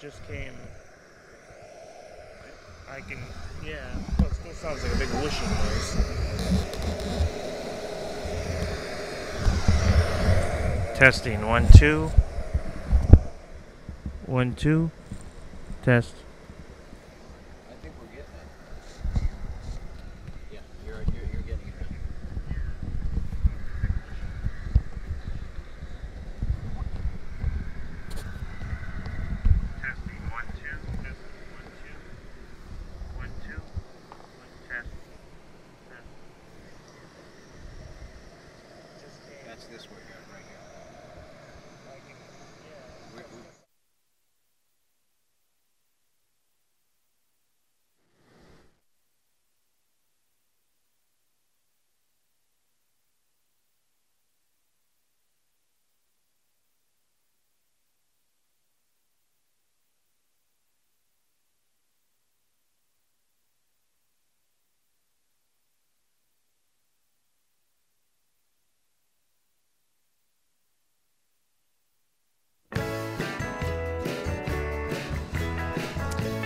just came. I can, yeah. Well, it still sounds like a big whooshing noise. Testing 1 2 1 2 test. I think we're getting it. Yeah, you're getting it. Testing 1 2 testing 1 2 1 2 test. That's this way, right here.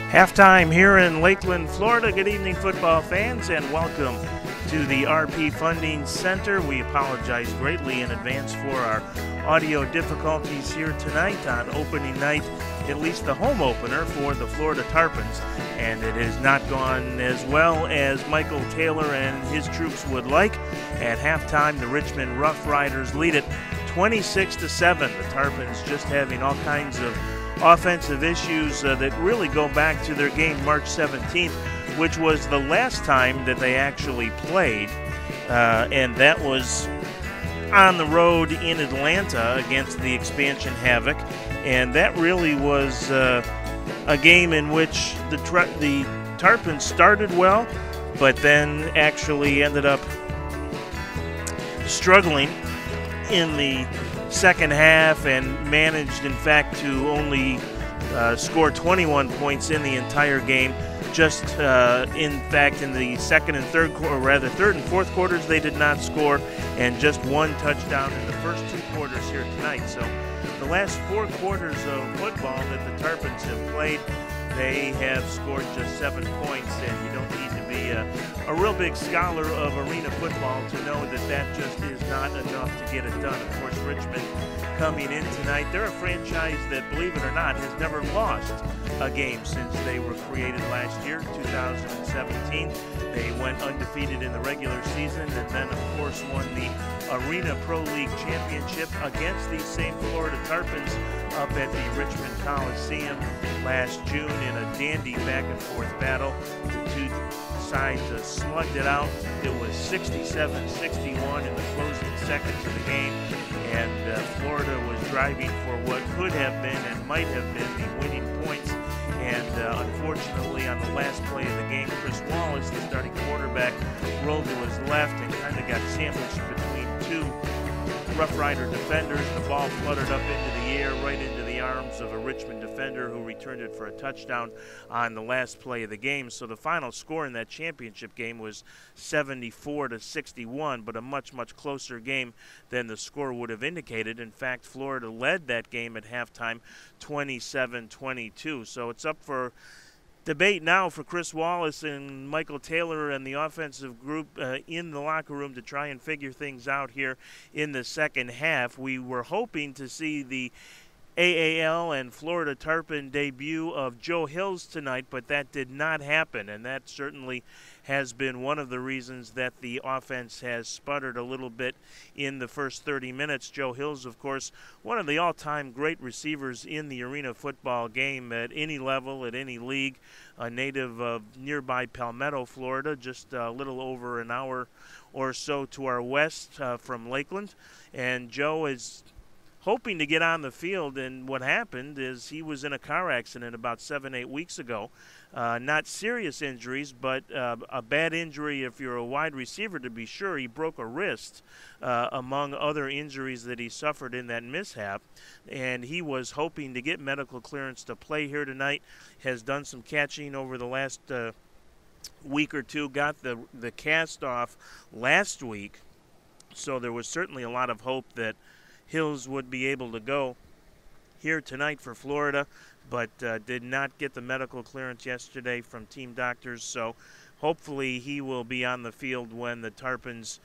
Halftime here in Lakeland, Florida. Good evening, football fans, and welcome to the RP Funding Center. We apologize greatly in advance for our audio difficulties here tonight on opening night, at least the home opener for the Florida Tarpons, and it has not gone as well as Michael Taylor and his troops would like. At halftime, the Richmond ROUGHRIDERS lead it 26-7. The Tarpons just having all kinds of offensive issues that really go back to their game March 17th, which was the last time that they actually played, and that was on the road in Atlanta against the expansion Havoc, and that really was a game in which the Tarpons started well, but then actually ended up struggling in the second half and managed, in fact, to only score 21 points in the entire game. Just, in fact, in the second and third and fourth quarters, they did not score, and just one touchdown in the first two quarters here tonight. So the last 4 quarters of football that the Tarpons have played, they have scored just 7 points, and you don't need to be a real big scholar of arena football to know that that just is not enough to get it done. Of course, Richmond coming in tonight, they're a franchise that, believe it or not, has never lost a game since they were created last year, 2017. They went undefeated in the regular season and then, of course, won the Arena Pro League Championship against these same Florida Tarpons up at the Richmond Coliseum last June in a dandy back-and-forth battle. The two sides slugged it out. It was 67-61 in the closing seconds of the game, and Florida was driving for what could have been and might have been the winning points. And unfortunately, on the last play of the game, Chris Wallace, the starting quarterback, rolled to his left and kind of got sandwiched between two Rough Rider defenders. The ball fluttered up into the air, right into the arms of a Richmond defender who returned it for a touchdown on the last play of the game. So the final score in that championship game was 74-61, but a much, much closer game than the score would have indicated. In fact, Florida led that game at halftime 27-22. So it's up for debate now for Chris Wallace and Michael Taylor and the offensive group in the locker room to try and figure things out here in the second half. We were hoping to see the AAL and Florida Tarpon debut of Joe Hills tonight, but that did not happen, and that certainly has been one of the reasons that the offense has sputtered a little bit in the first 30 minutes. Joe Hills, of course, one of the all-time great receivers in the arena football game at any level, at any league, a native of nearby Palmetto, Florida, just a little over an hour or so to our west from Lakeland. And Joe is hoping to get on the field, and what happened is he was in a car accident about 7-8 weeks ago. Not serious injuries, but a bad injury if you're a wide receiver, to be sure. He broke a wrist, among other injuries that he suffered in that mishap, and he was hoping to get medical clearance to play here tonight. Has done some catching over the last week or two, got the cast off last week, so there was certainly a lot of hope that Hills would be able to go here tonight for Florida, but did not get the medical clearance yesterday from team doctors, so hopefully he will be on the field when the Tarpons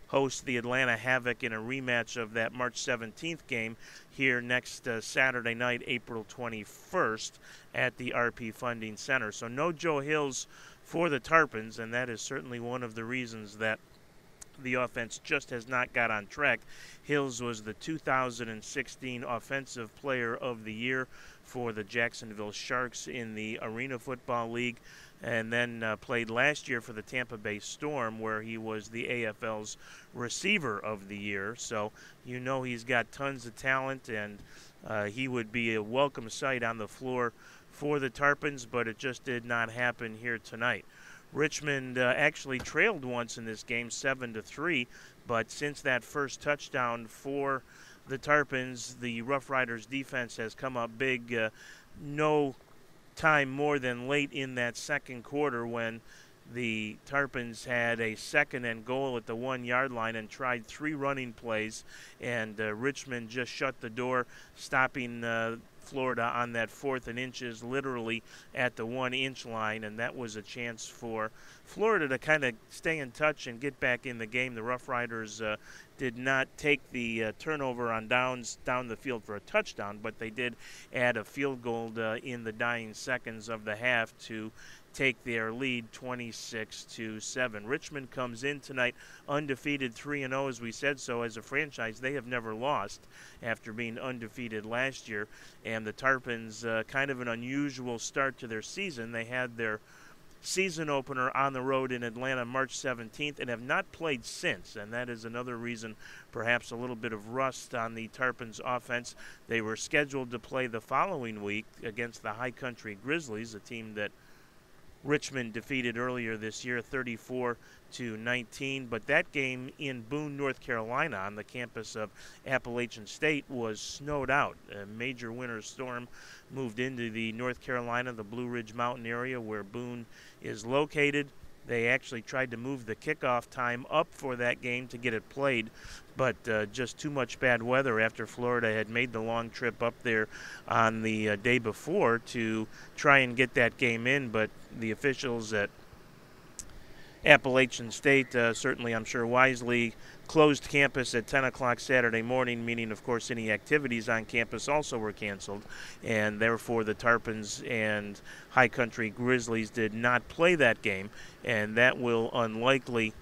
host the Atlanta Havoc in a rematch of that March 17th game here next Saturday night, April 21st, at the RP Funding Center. So no Joe Hills for the Tarpons, and that is certainly one of the reasons that the offense just has not got on track. Hills was the 2016 Offensive Player of the Year for the Jacksonville Sharks in the Arena Football League, and then played last year for the Tampa Bay Storm, where he was the AFL's Receiver of the Year. So you know he's got tons of talent, and he would be a welcome sight on the floor for the Tarpons, but it just did not happen here tonight. Richmond actually trailed once in this game, 7-3, but since that first touchdown for the Tarpons, the Rough Riders defense has come up big. No time more than late in that second quarter when the Tarpons had a 2nd and goal at the 1-yard line and tried 3 running plays, and Richmond just shut the door, stopping Florida on that 4th and inches, literally at the 1-inch line, and that was a chance for Florida to kind of stay in touch and get back in the game. The Rough Riders did not take the turnover on downs down the field for a touchdown, but they did add a field goal in the dying seconds of the half to take their lead 26-7. Richmond comes in tonight undefeated, 3-0, as we said so. As a franchise, they have never lost after being undefeated last year. And the Tarpons, kind of an unusual start to their season. They had their season opener on the road in Atlanta March 17th and have not played since, and that is another reason, perhaps a little bit of rust on the Tarpons offense. They were scheduled to play the following week against the High Country Grizzlies, a team that Richmond defeated earlier this year, 34-19, but that game in Boone, North Carolina, on the campus of Appalachian State, was snowed out. A major winter storm moved into the North Carolina, the Blue Ridge Mountain area where Boone is located. They actually tried to move the kickoff time up for that game to get it played, but just too much bad weather after Florida had made the long trip up there on the day before to try and get that game in. But the officials at Appalachian State, certainly I'm sure wisely, closed campus at 10 o'clock Saturday morning, meaning, of course, any activities on campus also were canceled, and therefore the Tarpons and High Country Grizzlies did not play that game, and that will unlikely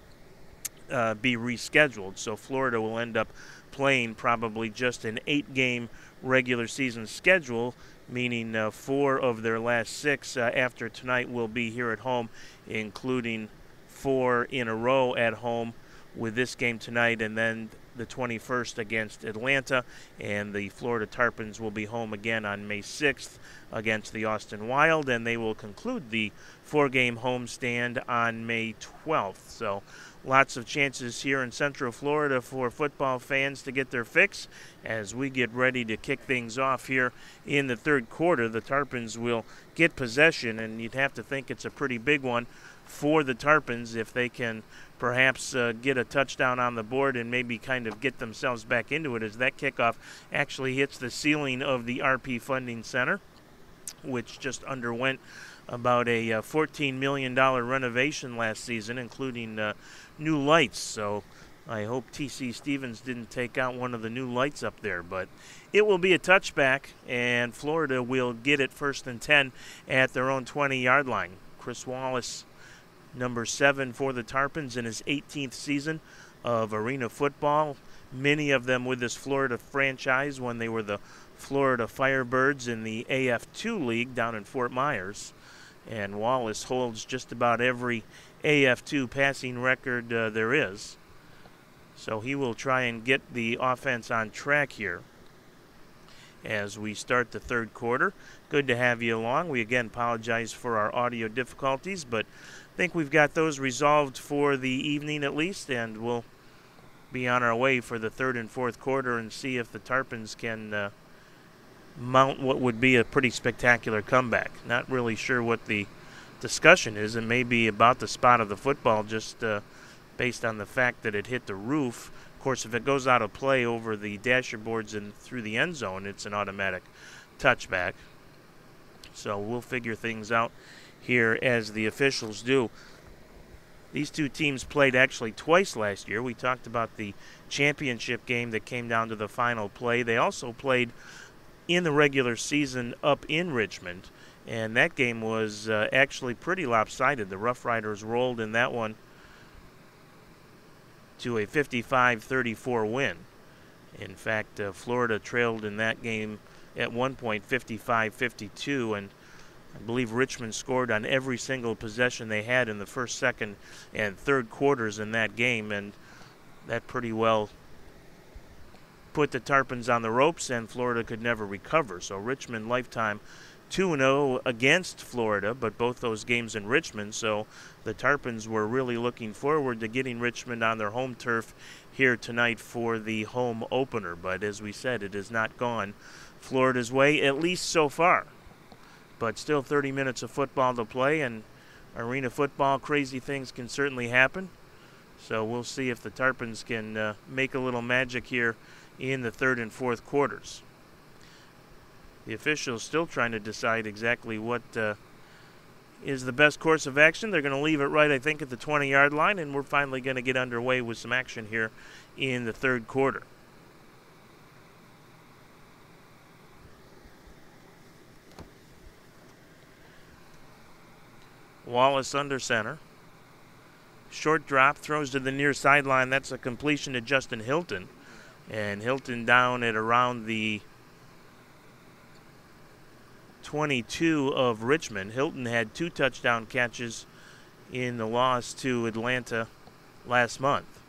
be rescheduled. So Florida will end up playing probably just an 8-game regular season schedule, meaning 4 of their last 6 after tonight will be here at home, including 4 in a row at home with this game tonight, and then the 21st against Atlanta, and the Florida Tarpons will be home again on May 6th against the Austin Wild, and they will conclude the 4-game homestand on May 12th. So lots of chances here in Central Florida for football fans to get their fix as we get ready to kick things off here in the third quarter. The Tarpons will get possession, and you'd have to think it's a pretty big one for the Tarpons if they can perhaps get a touchdown on the board and maybe kind of get themselves back into it, as that kickoff actually hits the ceiling of the RP Funding Center, which just underwent about a $14 million renovation last season, including new lights. So I hope T.C. Stevens didn't take out one of the new lights up there. But it will be a touchback, and Florida will get it 1st and 10 at their own 20-yard line. Chris Wallace, number 7 for the Tarpons in his 18th season of arena football, many of them with this Florida franchise when they were the Florida Firebirds in the AF2 League down in Fort Myers. And Wallace holds just about every AF2 passing record there is. So he will try and get the offense on track here as we start the third quarter. Good to have you along. We again apologize for our audio difficulties, but I think we've got those resolved for the evening at least, and we'll be on our way for the third and fourth quarter and see if the Tarpons can mount what would be a pretty spectacular comeback. Not really sure what the discussion is. It may be about the spot of the football, just based on the fact that it hit the roof Of course, if it goes out of play over the dasher boards and through the end zone, it's an automatic touchback. So we'll figure things out here as the officials do. These two teams played actually twice last year. We talked about the championship game that came down to the final play. They also played in the regular season up in Richmond, and that game was actually pretty lopsided. The Rough Riders rolled in that one to a 55-34 win. In fact, Florida trailed in that game at one point 55-52, and I believe Richmond scored on every single possession they had in the first, second, and third quarters in that game, and that pretty well put the Tarpons on the ropes, and Florida could never recover. So Richmond lifetime 2-0 against Florida, but both those games in Richmond, so the Tarpons were really looking forward to getting Richmond on their home turf here tonight for the home opener. But as we said, it has not gone Florida's way, at least so far. But still 30 minutes of football to play, and arena football, crazy things can certainly happen. So we'll see if the Tarpons can make a little magic here in the third and fourth quarters. The officials still trying to decide exactly what is the best course of action. They're going to leave it right, I think, at the 20-yard line, and we're finally going to get underway with some action here in the third quarter. Wallace under center. Short drop, throws to the near sideline. That's a completion to Justin Hilton. And Hilton down at around the 22 of Richmond. Hilton had 2 touchdown catches in the loss to Atlanta last month.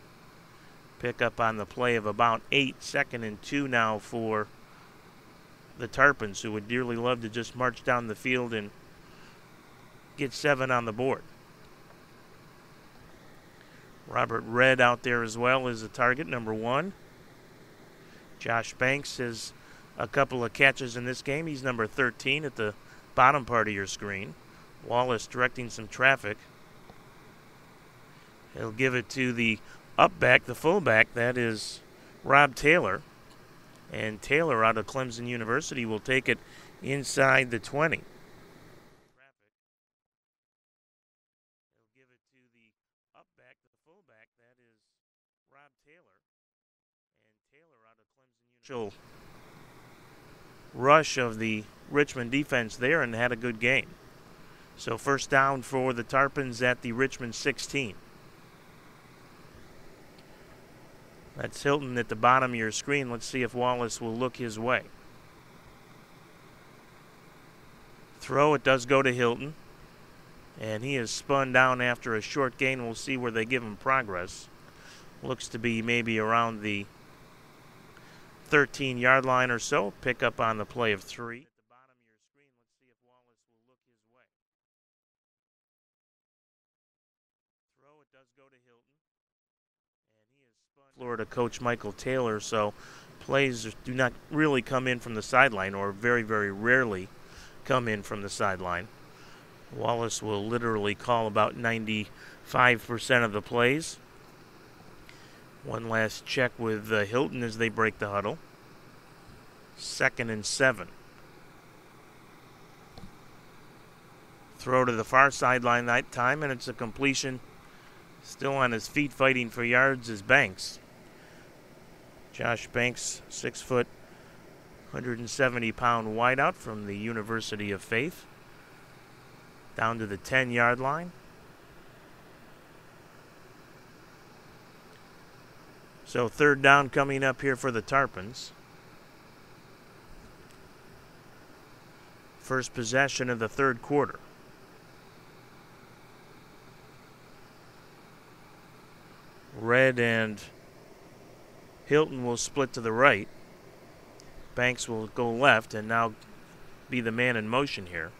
Pick up on the play of about 8, 2nd and 2 now for the Tarpons, who would dearly love to just march down the field and get 7 on the board. Robert Redd out there as well as the target, number 1. Josh Banks has a couple of catches in this game. He's number 13 at the bottom part of your screen. Wallace directing some traffic. He'll give it to the up back, the fullback. That is Rob Taylor. And Taylor out of Clemson University will take it inside the 20. He'll give it to the up back, the fullback. That is Rob Taylor. And Taylor out of Clemson University. Rush of the Richmond defense there and had a good game. So first down for the Tarpons at the Richmond 16. That's Hilton at the bottom of your screen. Let's see if Wallace will look his way. Throw, it does go to Hilton. And he is spun down after a short gain. We'll see where they give him progress. Looks to be maybe around the 13-yard line or so. Pick up on the play of 3. At the bottom of your screen, let's see if Wallace will look his way. Throw, it does go to Hilton. And he is spun. Florida coach Michael Taylor, so plays do not really come in from the sideline, or very, very rarely come in from the sideline. Wallace will literally call about 95% of the plays. One last check with Hilton as they break the huddle. 2nd and 7. Throw to the far sideline that time, and it's a completion. Still on his feet fighting for yards is Banks. Josh Banks, 6 foot, 170-pound wideout from the University of Faith. Down to the 10-yard line. So third down coming up here for the Tarpons. First possession of the third quarter. Redd and Hilton will split to the right. Banks will go left and now be the man in motion here.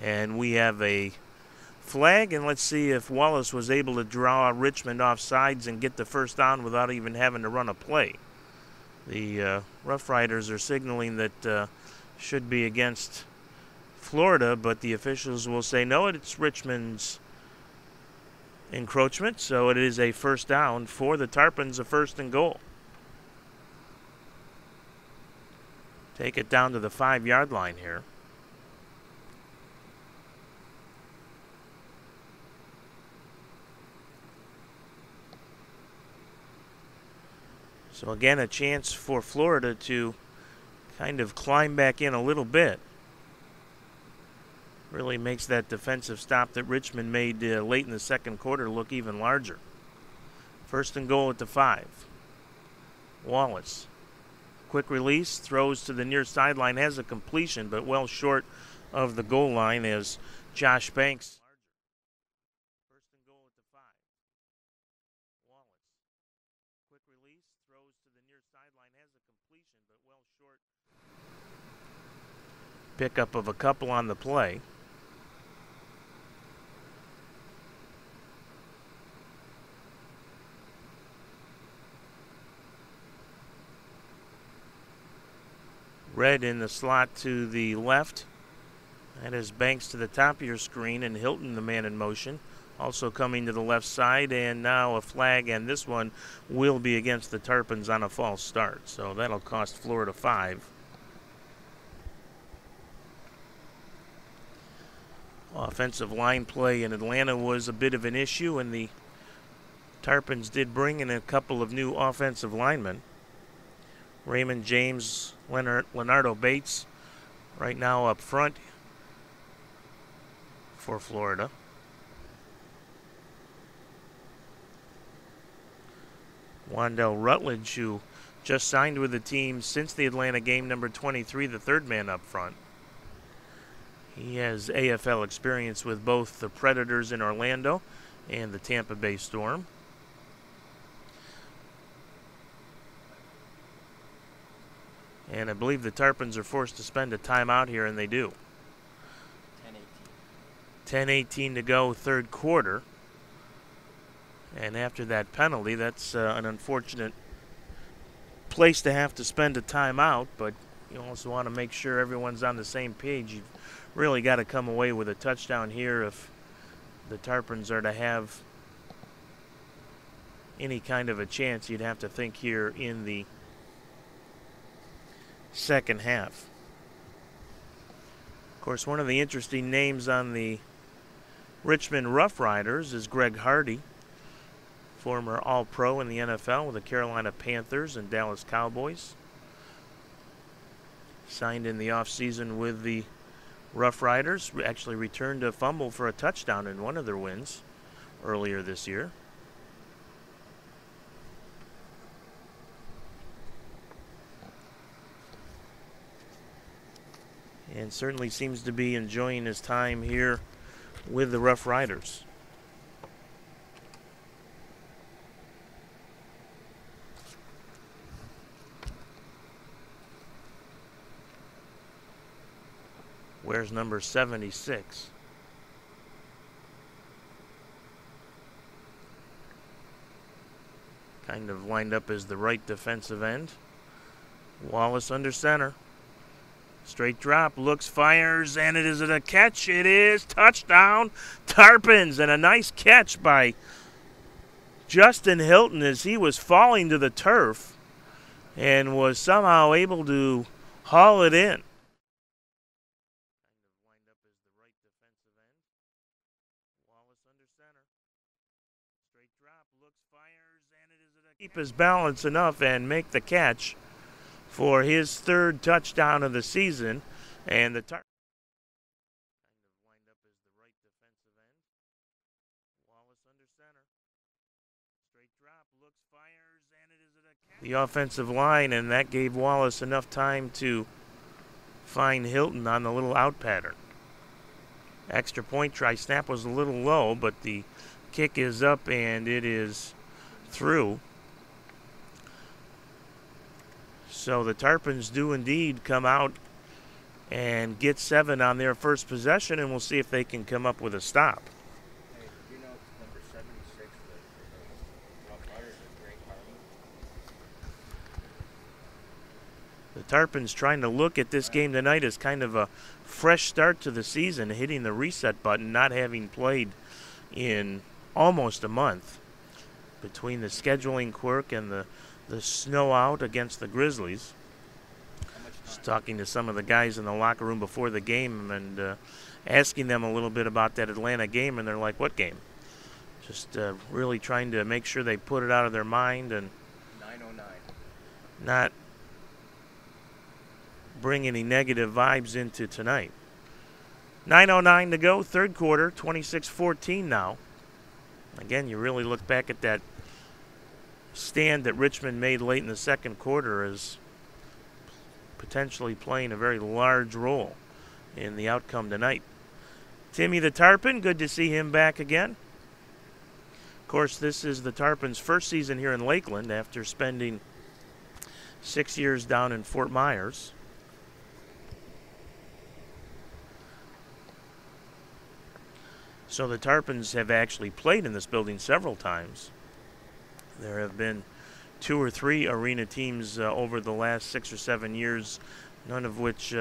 And we have a flag, and let's see if Wallace was able to draw Richmond off sides and get the first down without even having to run a play. The Rough Riders are signaling that should be against Florida, but the officials will say no, it's Richmond's encroachment, so it is a first down for the Tarpons, a 1st and goal. Take it down to the 5-yard line here. So again, a chance for Florida to kind of climb back in a little bit. Really makes that defensive stop that Richmond made late in the second quarter look even larger. 1st and goal at the 5. Wallace. Quick release, throws to the near sideline, has a completion, but well short of the goal line as Josh Banks. 1st and goal at the 5. Wallace. Quick release, throws to the near sideline, has a completion, but well short. Pickup of a couple on the play. Red in the slot to the left. That is Banks to the top of your screen, and Hilton, the man in motion, also coming to the left side. And now a flag, and this one will be against the Tarpons on a false start. So that'll cost Florida 5. Offensive line play in Atlanta was a bit of an issue, and the Tarpons did bring in a couple of new offensive linemen. Raymond James, Leonardo Bates, right now up front for Florida. Wandell Rutledge, who just signed with the team since the Atlanta game, number 23, the 3rd man up front. He has AFL experience with both the Predators in Orlando and the Tampa Bay Storm. And I believe the Tarpons are forced to spend a timeout here, and they do. 10:18 to go, 3rd quarter. And after that penalty, that's an unfortunate place to have to spend a timeout, but you also want to make sure everyone's on the same page. You've really got to come away with a touchdown here if the Tarpons are to have any kind of a chance. You'd have to think here in the second half. Of course, one of the interesting names on the Richmond ROUGHRIDERS is Greg Hardy, former All-Pro in the NFL with the Carolina Panthers and Dallas Cowboys. Signed in the offseason with the ROUGHRIDERS, actually returned a fumble for a touchdown in one of their wins earlier this year. And certainly seems to be enjoying his time here with the ROUGHRIDERS. Where's number 76? Kind of lined up as the right defensive end. Wallace under center. Straight drop, looks, fires, and it is a catch. It is touchdown, Tarpons, and a nice catch by Justin Hilton as he was falling to the turf and was somehow able to haul it in. Kind of lined up as the right defensive end. Wallace under center. Straight drop, looks, fires, and it is a keep his balance enough and make the catch for his 3rd touchdown of the season. And the Tarpons kind of lined up as the right defensive end. Wallace under center. Straight drop, looks, fires, and it is a catch. The offensive line, and that gave Wallace enough time to find Hilton on the little out pattern. Extra point try, snap was a little low, but the kick is up and it is through. So the Tarpons do indeed come out and get 7 on their first possession, and we'll see if they can come up with a stop. Hey, do you know it's number 76 the ROUGHRIDERS is Greg Hardy? The Tarpons trying to look at this game tonight as kind of a fresh start to the season, hitting the reset button, not having played in almost a month between the scheduling quirk and the snow out against the Grizzlies. Just talking to some of the guys in the locker room before the game and asking them a little bit about that Atlanta game, and they're like, what game? Just really trying to make sure they put it out of their mind and 9:09. Not bring any negative vibes into tonight. 9:09 to go, third quarter, 26-14 now. Again, you really look back at that stand that Richmond made late in the second quarter as potentially playing a very large role in the outcome tonight. Timmy the Tarpon, good to see him back again. Of course, this is the Tarpons' first season here in Lakeland after spending 6 years down in Fort Myers. So the Tarpons have actually played in this building several times. There have been 2 or 3 arena teams over the last 6 or 7 years, none of which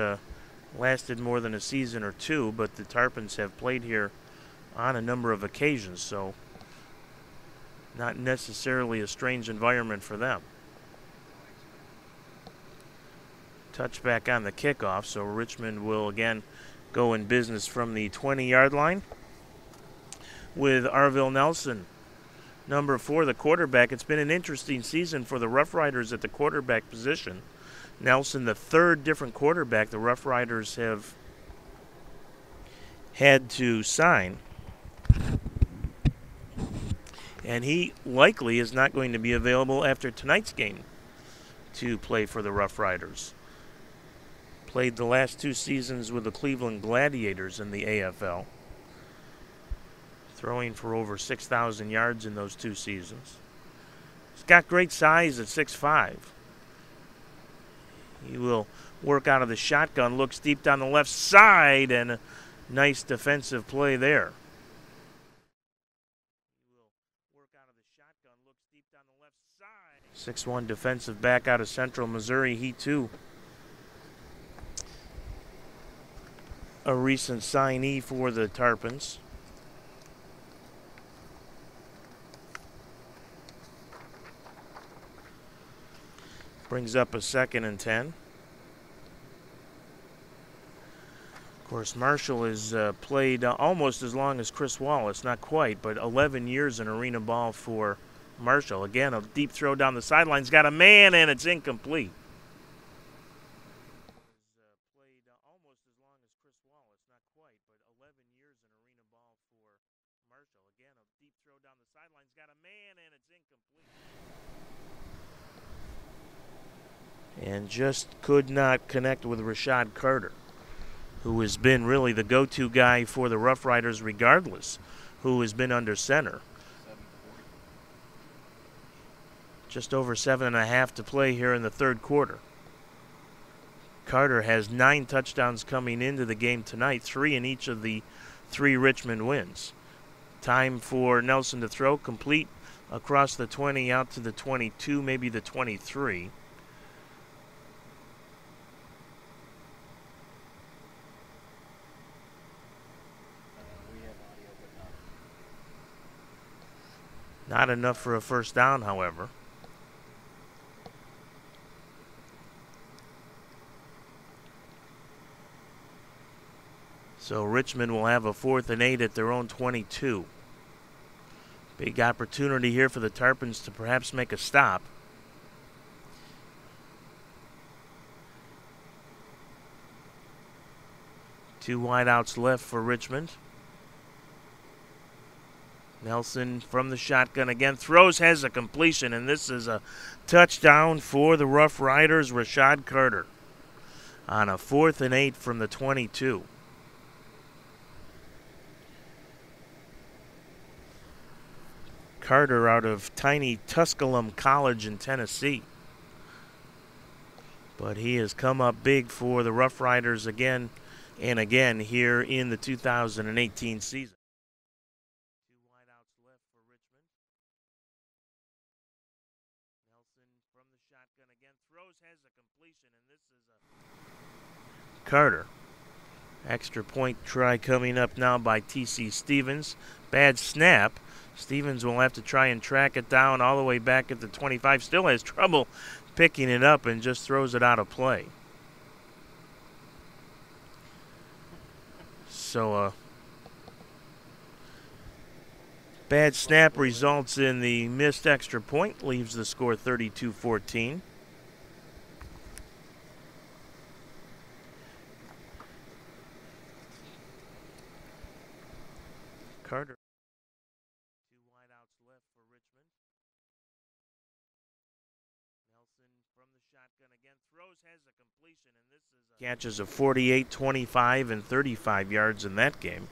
lasted more than a season or 2, but the Tarpons have played here on a number of occasions, so not necessarily a strange environment for them. Touchback on the kickoff, so Richmond will again go in business from the 20-yard line with Arville Nelson, number 4, the quarterback. It's been an interesting season for the ROUGHRIDERS at the quarterback position. Nelson, the 3rd different quarterback the ROUGHRIDERS have had to sign. And he likely is not going to be available after tonight's game to play for the ROUGHRIDERS. Played the last 2 seasons with the Cleveland Gladiators in the AFL, throwing for over 6,000 yards in those 2 seasons. He's got great size at 6'5". He will work out of the shotgun, looks deep down the left side, and a nice defensive play there. 6'1" defensive back out of Central Missouri. He too a recent signee for the Tarpons. Brings up a 2nd and 10. Of course, Marshall has played almost as long as Chris Wallace, not quite, but 11 years in arena ball for Marshall. Again, a deep throw down the sidelines, got a man, and it's incomplete. Played almost as long as Chris Wallace, not quite, but 11 years in arena ball for Marshall. Again, a deep throw down the sidelines, got a man, and it's incomplete. And just could not connect with Rashad Carter, who has been really the go-to guy for the ROUGHRIDERS regardless, who has been under center. Just over 7.5 to play here in the third quarter. Carter has 9 touchdowns coming into the game tonight, 3 in each of the 3 Richmond wins. Time for Nelson to throw, complete across the 20 out to the 22, maybe the 23. Not enough for a first down, however. So Richmond will have a 4th and 8 at their own 22. Big opportunity here for the Tarpons to perhaps make a stop. Two wideouts left for Richmond. Nelson from the shotgun again, throws, has a completion, and this is a touchdown for the ROUGHRIDERS. Rashad Carter on a 4th and 8 from the 22. Carter out of tiny Tusculum College in Tennessee. But he has come up big for the ROUGHRIDERS again and again here in the 2018 season. Two wideouts left for Richmond. Nelson from the shotgun again, throws, has a completion, and this is a Carter. Extra point try coming up now by T.C. Stevens. Bad snap. Stevens will have to try and track it down all the way back at the 25. Still has trouble picking it up and just throws it out of play. So bad snap results in the missed extra point, leaves the score 32-14. Carter. Two wideouts left for Richmond. Nelson from the shotgun again throws, has a completion, and this is catches of 48, 25, and 35 yards in that game.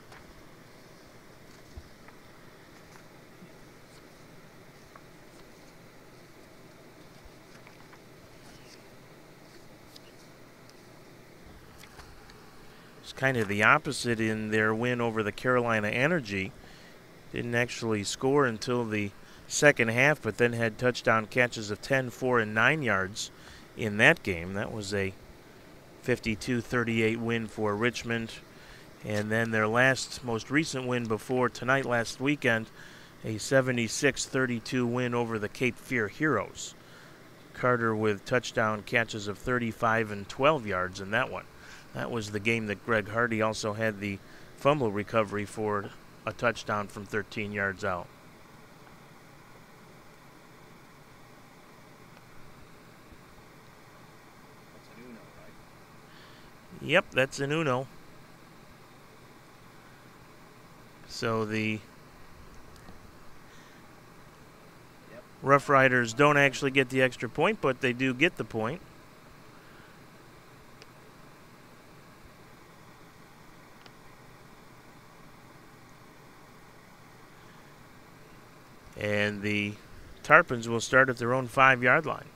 It's kind of the opposite in their win over the Carolina Energy. Didn't actually score until the second half, but then had touchdown catches of 10, 4, and 9 yards in that game. That was a 52-38 win for Richmond. And then their most recent win before tonight, last weekend, a 76-32 win over the Cape Fear Heroes. Carter with touchdown catches of 35 and 12 yards in that one. That was the game that Greg Hardy also had the fumble recovery for a touchdown from 13 yards out. That's an Uno, right? Yep, that's an Uno. So the Rough Riders don't actually get the extra point, but they do get the point. And the Tarpons will start at their own 5-yard line.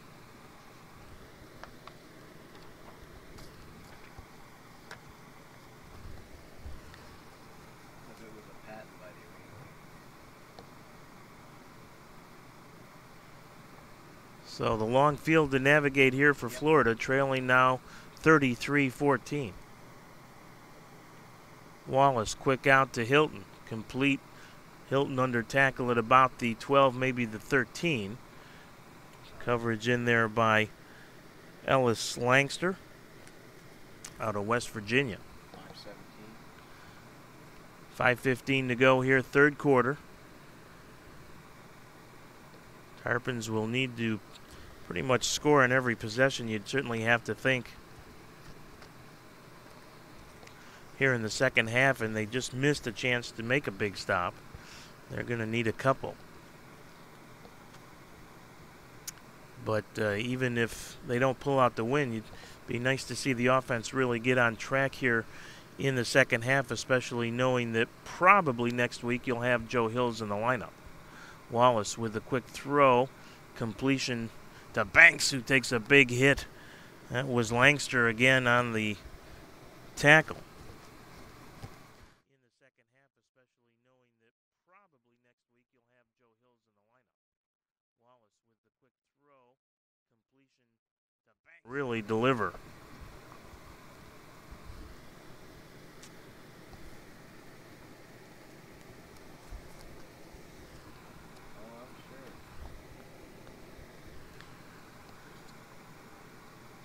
If it was a patent by the So the long field to navigate here for Florida, trailing now 33-14. Wallace quick out to Hilton, complete. Hilton under tackle at about the 12, maybe the 13. Coverage in there by Ellis Langster out of West Virginia. 5:15 to go here, third quarter. Tarpons will need to pretty much score in every possession. You'd certainly have to think here in the second half, and they just missed a chance to make a big stop. They're going to need a couple. But even if they don't pull out the win, it'd be nice to see the offense really get on track here in the second half, especially knowing that probably next week you'll have Joe Hills in the lineup. Wallace with a quick throw, completion to Banks, who takes a big hit. That was Langster again on the tackle. Really deliver.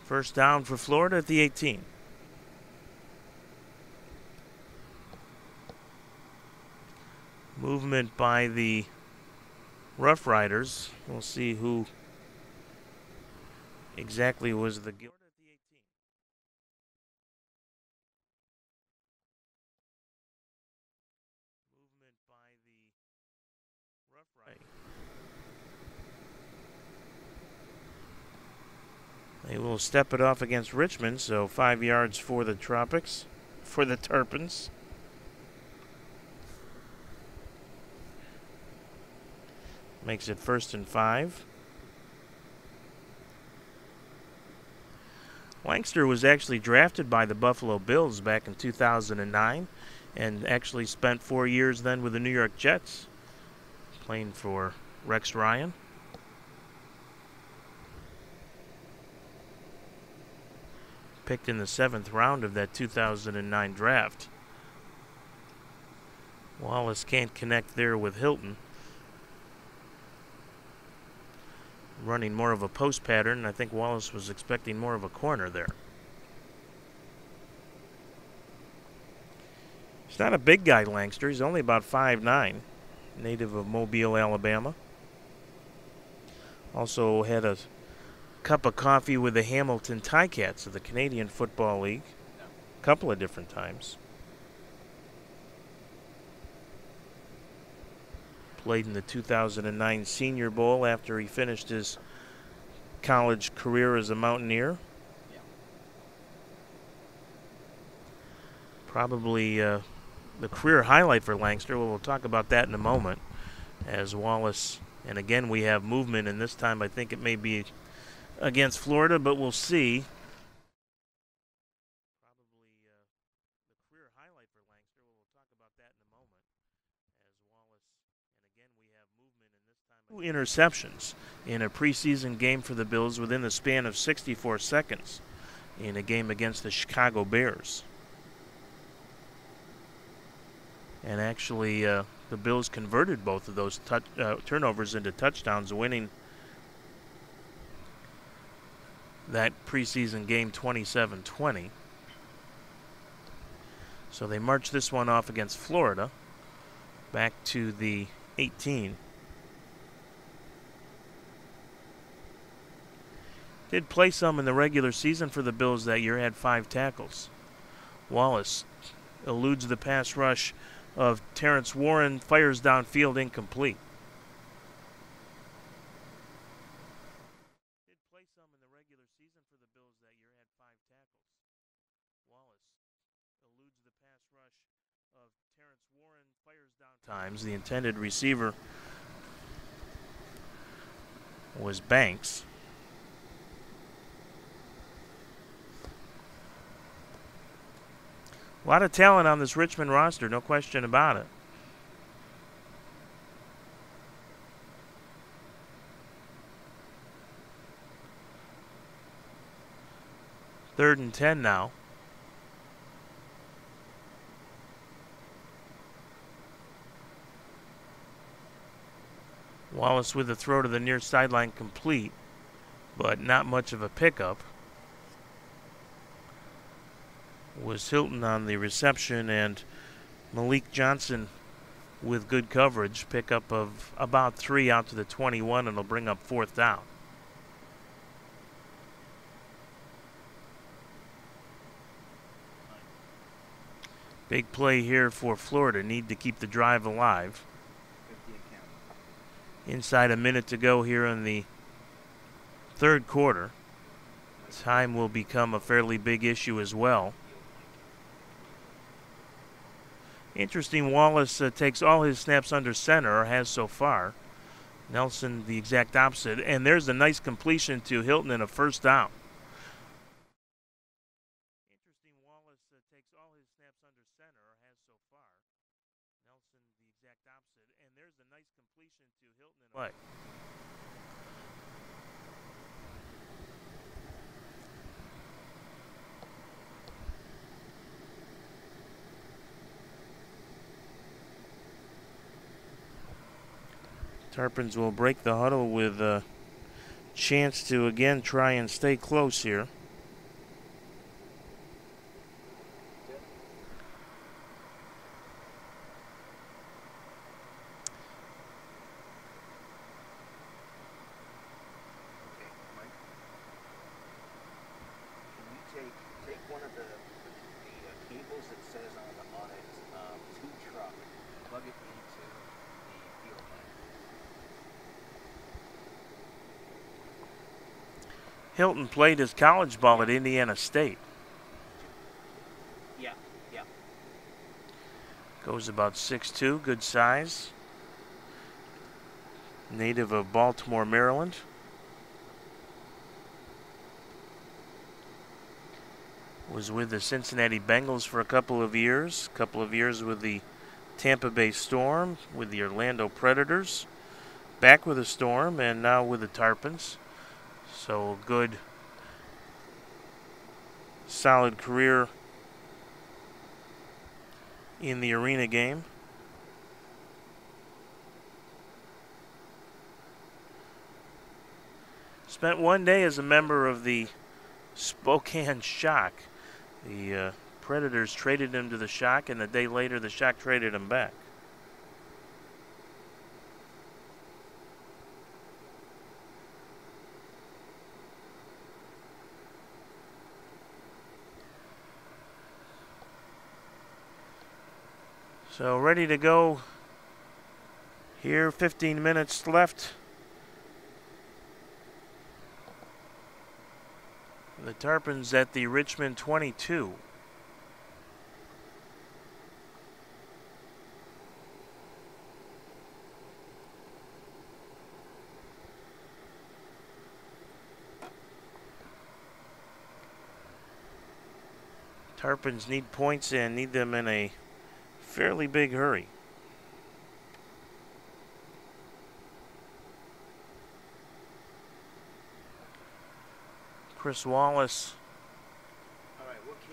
First down for Florida at the 18. Movement by the Rough Riders. We'll see who exactly was the guilt. Movement by the Rough Riders. They will step it off against Richmond, so 5 yards for the Tropics, for the Tarpons. Makes it 1st and 5. Langster was actually drafted by the Buffalo Bills back in 2009 and actually spent 4 years then with the New York Jets, playing for Rex Ryan. Picked in the 7th round of that 2009 draft. Wallace can't connect there with Hilton. running more of a post pattern. I think Wallace was expecting more of a corner there. He's not a big guy, Langster. He's only about 5'9", native of Mobile, Alabama. Also had a cup of coffee with the Hamilton Ticats of the Canadian Football League a couple of different times. Played in the 2009 Senior Bowl after he finished his college career as a Mountaineer. Probably the career highlight for Langster. We'll talk about that in a moment as Wallace, and again we have movement, and this time I think it may be against Florida, but we'll see. Probably the career highlight for Langster. We'll talk about that in a moment as Wallace, and again we have movement, and this time 2 interceptions in a preseason game for the Bills within the span of 64 seconds in a game against the Chicago Bears. And actually, the Bills converted both of those turnovers into touchdowns, winning that preseason game 27-20. So they marched this one off against Florida back to the 18. Did play some in the regular season for the Bills that year, had 5 tackles. Wallace eludes the pass rush of Terrence Warren, fires downfield, incomplete. Did play some in the regular season for the Bills that year, had 5 tackles. Wallace eludes the pass rush of Terrence Warren, fires down times. The intended receiver was Banks. A lot of talent on this Richmond roster, no question about it. Third and 10 now. Wallace with the throw to the near sideline, complete, but not much of a pickup. Was Hilton on the reception, and Malik Johnson with good coverage. Pickup of about 3 out to the 21, and it'll bring up 4th down. Big play here for Florida. Need to keep the drive alive. Inside a minute to go here in the 3rd quarter. Time will become a fairly big issue as well. Interesting, Wallace takes all his snaps under center, or has so far. Nelson the exact opposite. And there's a nice completion to Hilton and a 1st down. Interesting, Wallace takes all his snaps under center, or has so far. Nelson the exact opposite. And there's a nice completion to Hilton and a play. Tarpons will break the huddle with a chance to again try and stay close here. Can you take one of the cables that says on it to truck, plug it into the field line? Hilton played his college ball at Indiana State. Yeah. Goes about 6'2", good size. Native of Baltimore, Maryland. Was with the Cincinnati Bengals for a couple of years with the Tampa Bay Storm, with the Orlando Predators, back with the Storm, and now with the Tarpons. So good, solid career in the arena game. Spent one day as a member of the Spokane Shock. The Predators traded him to the Shock, and a day later the Shock traded him back. So ready to go here, 15 minutes left. The Tarpons at the Richmond 22. Tarpons need points and need them in a fairly big hurry. Chris Wallace,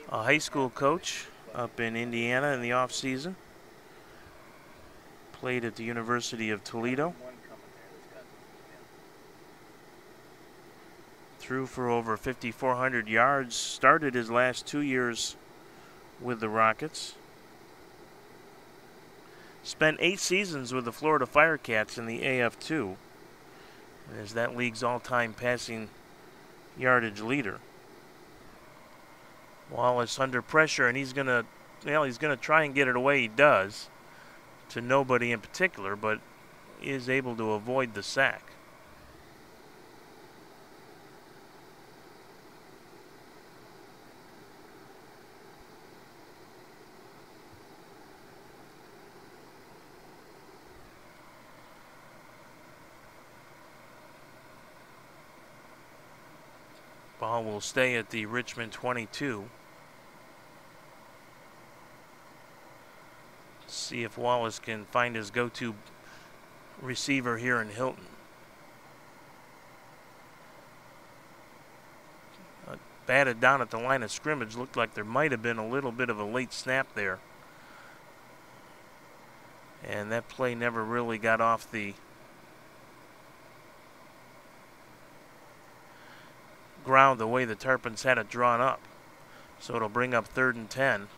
a high school coach up in Indiana in the off-season. Played at the University of Toledo. Threw for over 5,400 yards. Started his last 2 years with the Rockets. Spent 8 seasons with the Florida Firecats in the AF2. As that league's all-time passing yardage leader. Wallace under pressure, and he's gonna try and get it away. He does, to nobody in particular, but is able to avoid the sack. Ball will stay at the Richmond 22. See if Wallace can find his go-to receiver here in Hilton. Batted down at the line of scrimmage. Looked like there might have been a little bit of a late snap there. And that play never really got off the ground the way the Tarpons had it drawn up. So it'll bring up 3rd and 10.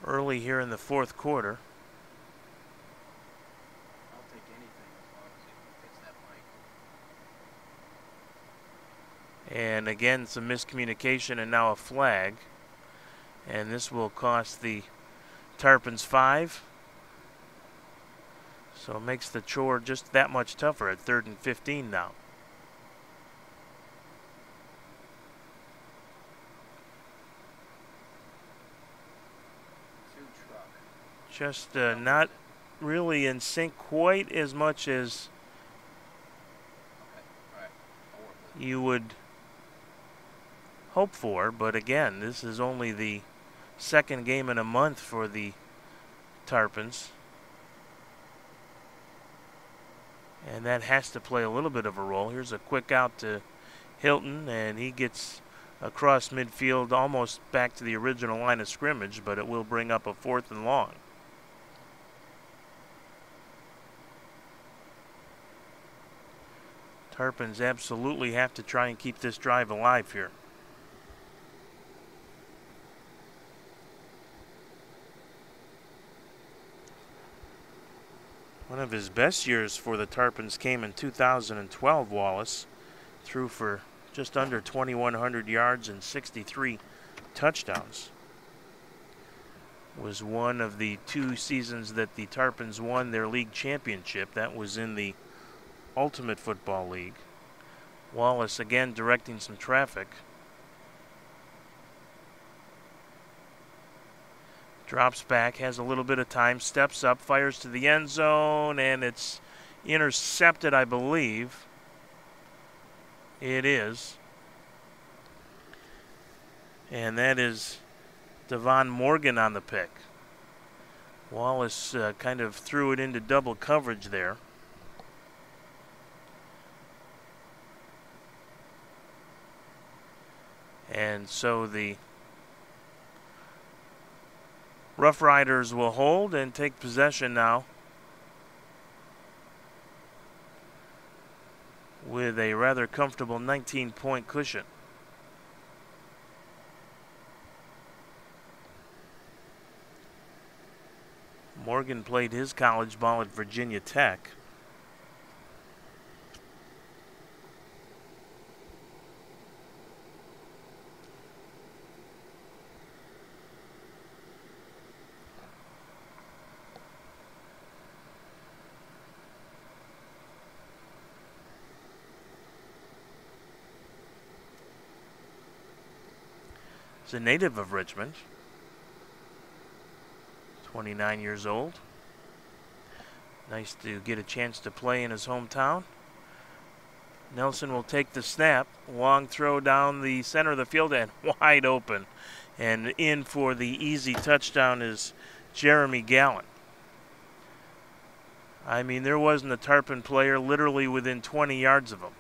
Early here in the 4th quarter. I'll take anything as long as it fits that mic. And again, some miscommunication and now a flag. And this will cost the Tarpons 5. So it makes the chore just that much tougher at 3rd and 15 now. Just not really in sync quite as much as you would hope for, but again, this is only the 2nd game in a month for the Tarpons. And that has to play a little bit of a role. Here's a quick out to Hilton, and he gets across midfield almost back to the original line of scrimmage, but it will bring up a 4th and long. Tarpons absolutely have to try and keep this drive alive here. One of his best years for the Tarpons came in 2012, Wallace. Threw for just under 2,100 yards and 63 touchdowns. Was one of the 2 seasons that the Tarpons won their league championship. That was in the Ultimate Football League. Wallace again directing some traffic. Drops back, has a little bit of time, steps up, fires to the end zone, and it's intercepted, I believe. It is. And that is Devon Morgan on the pick. Wallace kind of threw it into double coverage there. And so the Rough Riders will hold and take possession now with a rather comfortable 19-point cushion. Morgan played his college ball at Virginia Tech. He's a native of Richmond, 29 years old. Nice to get a chance to play in his hometown. Nelson will take the snap. Long throw down the center of the field and wide open. And in for the easy touchdown is Jeremy Gallen. I mean, there wasn't a Tarpon player literally within 20 yards of him.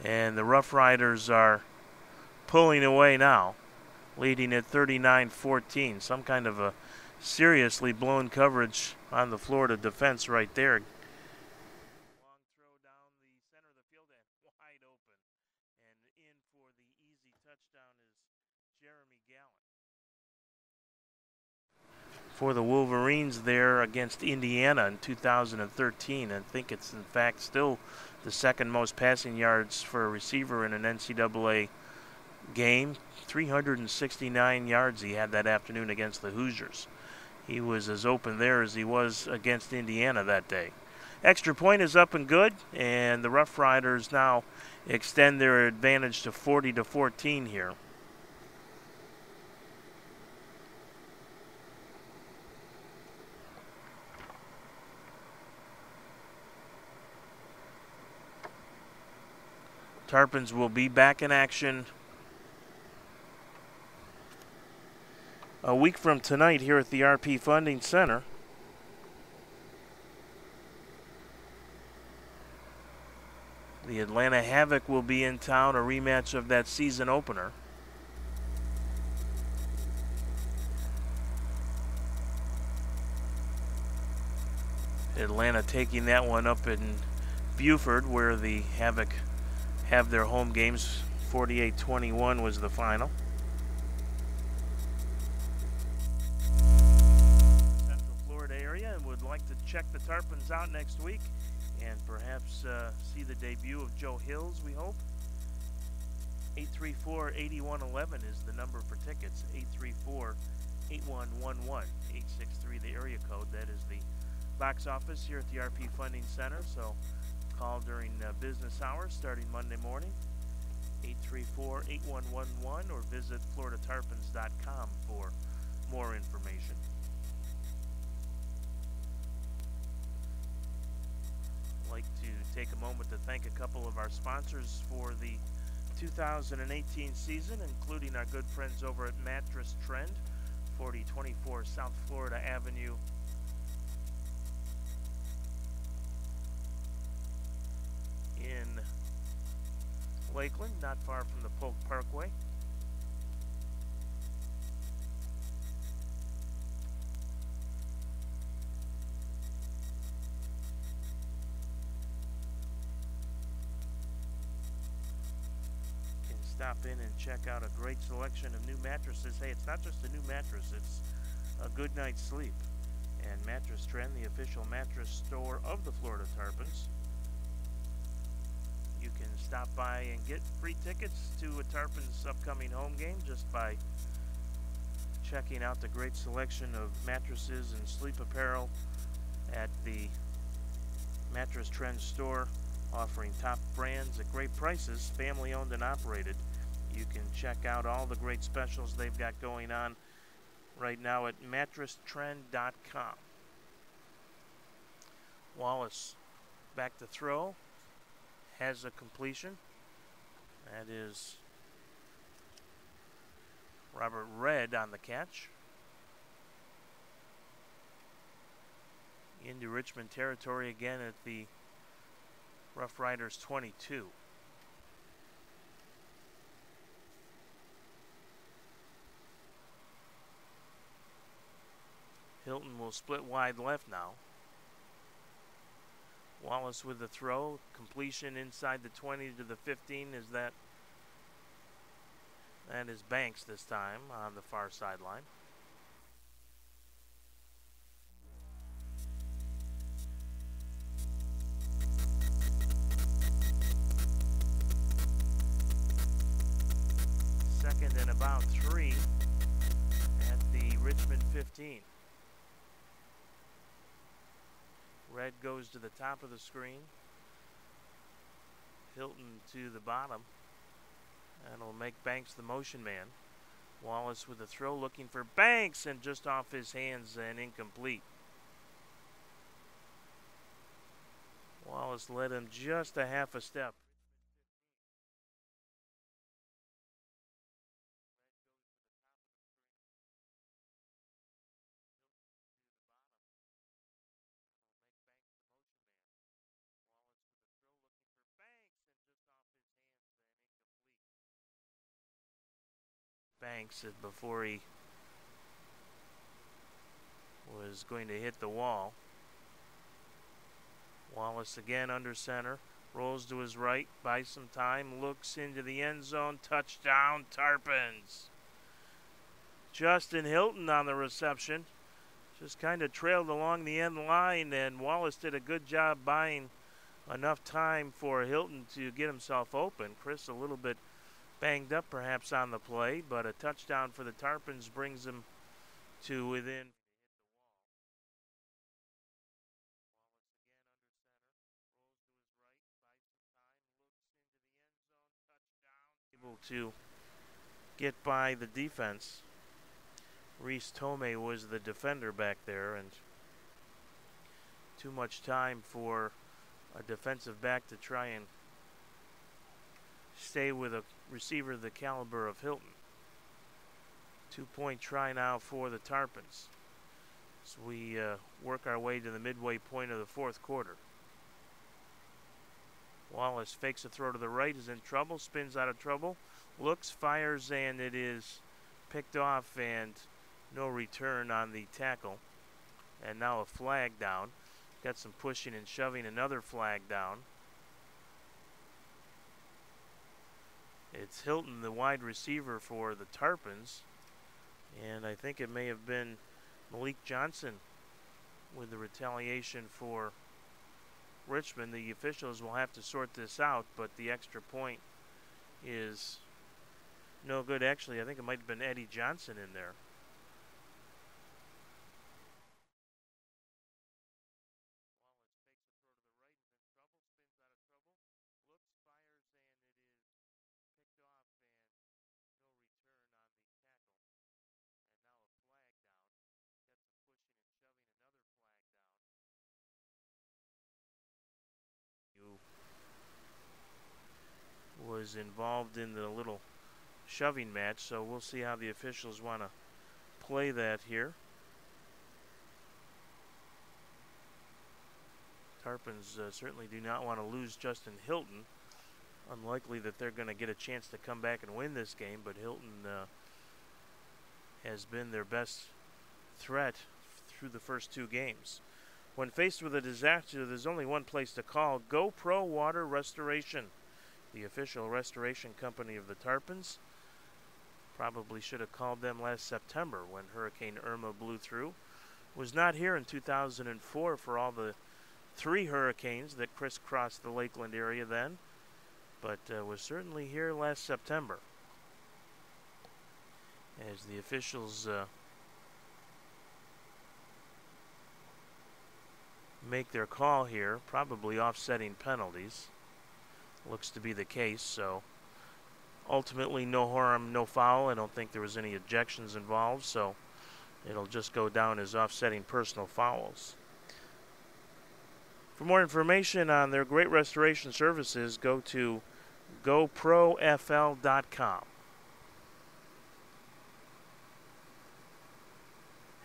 And the Rough Riders are pulling away now, leading at 39-14. Some kind of a seriously blown coverage on the Florida defense right there. Long throw down the center of the field and wide open. And in for the easy touchdown is Jeremy Gallen. For the Wolverines there against Indiana in 2013. I think it's in fact still the second most passing yards for a receiver in an NCAA game. 369 yards he had that afternoon against the Hoosiers. He was as open there as he was against Indiana that day. Extra point is up and good, and the Rough Riders now extend their advantage to 40-14 here. Tarpons will be back in action a week from tonight here at the RP Funding Center. The Atlanta Havoc will be in town, a rematch of that season opener. Atlanta taking that one up in Buford, where the Havoc have their home games. 48-21 was the final. Central Florida area, and would like to check the Tarpons out next week and perhaps see the debut of Joe Hills, we hope. 834-8111 is the number for tickets. 834-8111. 863 the area code. That is the box office here at the RP Funding Center. So call during business hours starting Monday morning. 834-8111 or visit floridatarpons.com for more information. I'd like to take a moment to thank a couple of our sponsors for the 2018 season, including our good friends over at Mattress Trend, 4024 South Florida Avenue in Lakeland, not far from the Polk Parkway. Stop in and check out a great selection of new mattresses. Hey, it's not just a new mattress, it's a good night's sleep. And Mattress Trend, the official mattress store of the Florida Tarpons. You can stop by and get free tickets to a Tarpons upcoming home game just by checking out the great selection of mattresses and sleep apparel at the Mattress Trend store, offering top brands at great prices, family owned and operated. You can check out all the great specials they've got going on right now at mattresstrend.com. Wallace back to throw, has a completion. That is Robert Red on the catch. Into Richmond territory again at the Rough Riders 22. Hilton will split wide left now. Wallace with the throw. Completion inside the 20 to the 15 is that. That is Banks this time on the far sideline. Second and about 3 at the Richmond 15. Red goes to the top of the screen. Hilton to the bottom. That'll make Banks the motion man. Wallace with the throw looking for Banks and just off his hands and incomplete. Wallace led him just a half a step. Banks before he was going to hit the wall. Wallace again under center, rolls to his right, buys some time, looks into the end zone, touchdown Tarpons. Justin Hilton on the reception, just kind of trailed along the end line, and Wallace did a good job buying enough time for Hilton to get himself open. Chris a little bit banged up perhaps on the play, but a touchdown for the Tarpons brings him to within. Able to get by the defense. Reese Tomei was the defender back there, and too much time for a defensive back to try and stay with a receiver the caliber of Hilton. 2-point try now for the Tarpons as we work our way to the midway point of the fourth quarter. Wallace fakes a throw to the right, is in trouble, spins out of trouble, looks, fires, and it is picked off and no return on the tackle. And now a flag down. Got some pushing and shoving, another flag down. It's Hilton, the wide receiver for the Tarpons, and I think it may have been Malik Johnson with the retaliation for Richmond. The officials will have to sort this out, but the extra point is no good. Actually, I think it might have been Eddie Johnson in there. Was involved in the little shoving match, so we'll see how the officials want to play that here. Tarpons certainly do not want to lose Justin Hilton. Unlikely that they're going to get a chance to come back and win this game, but Hilton has been their best threat through the first two games. When faced with a disaster, there's only one place to call: Go Pro Water Restoration, the official restoration company of the Tarpons. Probably should have called them last September when Hurricane Irma blew through. Was not here in 2004 for all the 3 hurricanes that crisscrossed the Lakeland area then, but was certainly here last September. As the officials make their call here, probably offsetting penalties. Looks to be the case, so ultimately no harm, no foul. I don't think there was any ejections involved, so it'll just go down as offsetting personal fouls. For more information on their great restoration services, go to goprofl.com.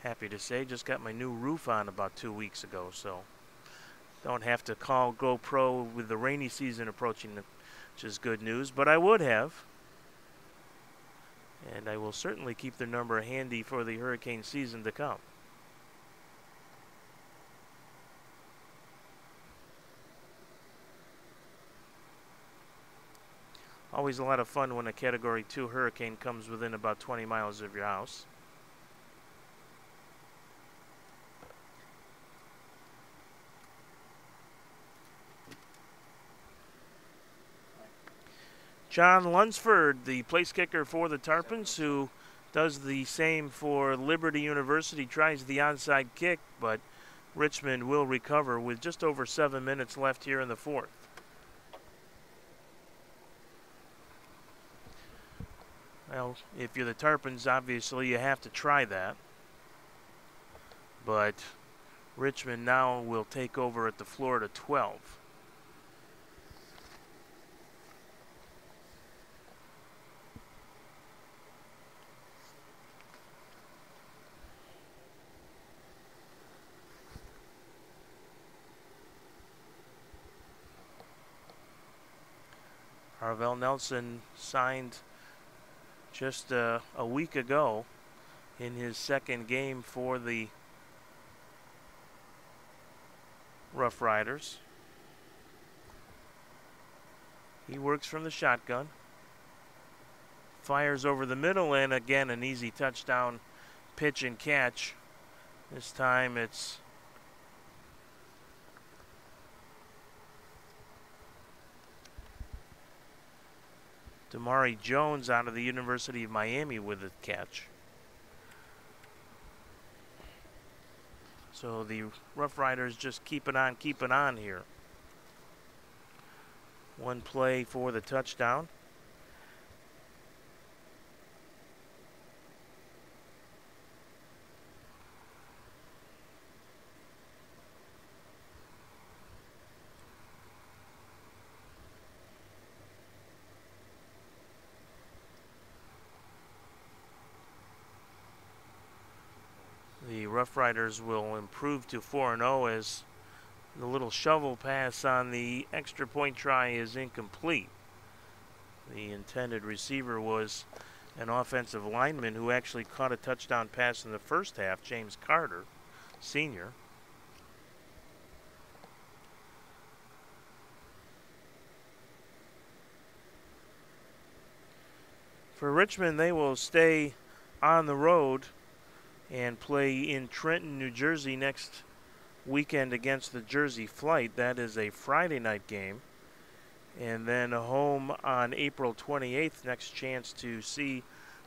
Happy to say, just got my new roof on about 2 weeks ago, so don't have to call GoPro with the rainy season approaching, which is good news, but I would have. And I will certainly keep their number handy for the hurricane season to come. Always a lot of fun when a Category 2 hurricane comes within about 20 miles of your house. John Lunsford, the place kicker for the Tarpons, who does the same for Liberty University, tries the onside kick, but Richmond will recover with just over 7 minutes left here in the fourth. Well, if you're the Tarpons, obviously you have to try that. But Richmond now will take over at the Florida 12. Harvell Nelson signed just a week ago in his second game for the Rough Riders. He works from the shotgun, fires over the middle, and again an easy touchdown pitch and catch. This time it's Damari Jones out of the University of Miami with the catch. So the Rough Riders just keeping on here. One play for the touchdown. The Rough Riders will improve to 4-0 as the little shovel pass on the extra point try is incomplete. The intended receiver was an offensive lineman who actually caught a touchdown pass in the first half, James Carter, senior. For Richmond, they will stay on the road and play in Trenton, New Jersey next weekend against the Jersey Flight. That is a Friday night game. And then home on April 28th, next chance to see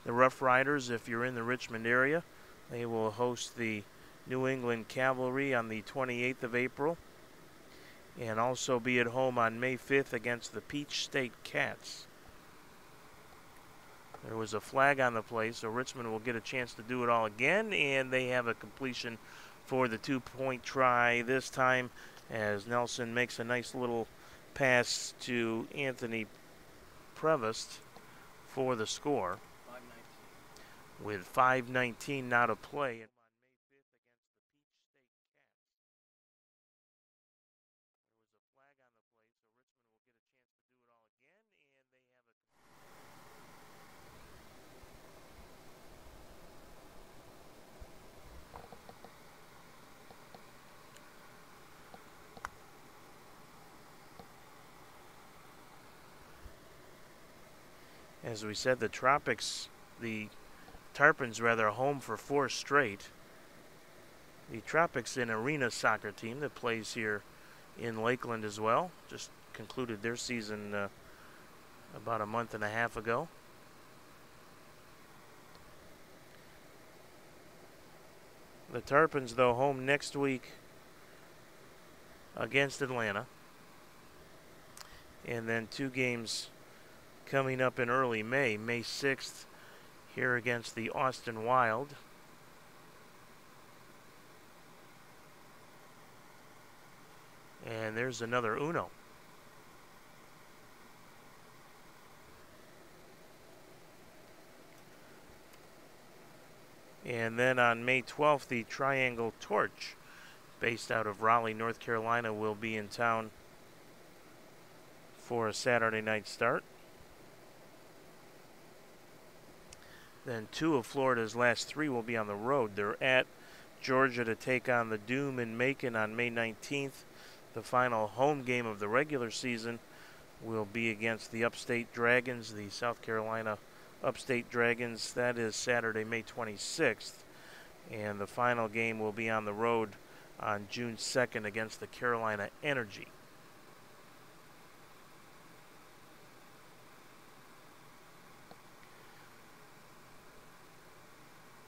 the Rough Riders if you're in the Richmond area. They will host the New England Cavalry on the 28th of April. And also be at home on May 5th against the Peach State Cats. There was a flag on the play, so Richmond will get a chance to do it all again, and they have a completion for the 2-point try this time as Nelson makes a nice little pass to Anthony Prevost for the score. 5:19. With 5:19 now to play. As we said, the Tarpons rather, home for 4 straight. The Tropics, an arena soccer team that plays here in Lakeland as well. Just concluded their season about a month and a half ago. The Tarpons, though, home next week against Atlanta. And then 2 games coming up in early May. May 6th here against the Austin Wild. And there's another Uno. And then on May 12th, the Triangle Torch, based out of Raleigh, North Carolina, will be in town for a Saturday night start. Then 2 of Florida's last 3 will be on the road. They're at Georgia to take on the Doom in Macon on May 19th. The final home game of the regular season will be against the Upstate Dragons, the South Carolina Upstate Dragons. That is Saturday, May 26th. And the final game will be on the road on June 2nd against the Carolina Energy.